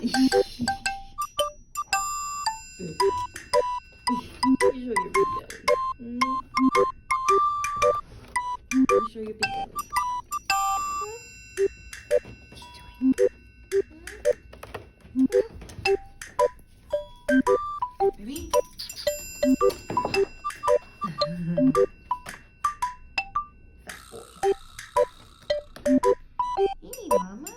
You show your big belly. You show your big belly. Baby. Fat boy. You need mama.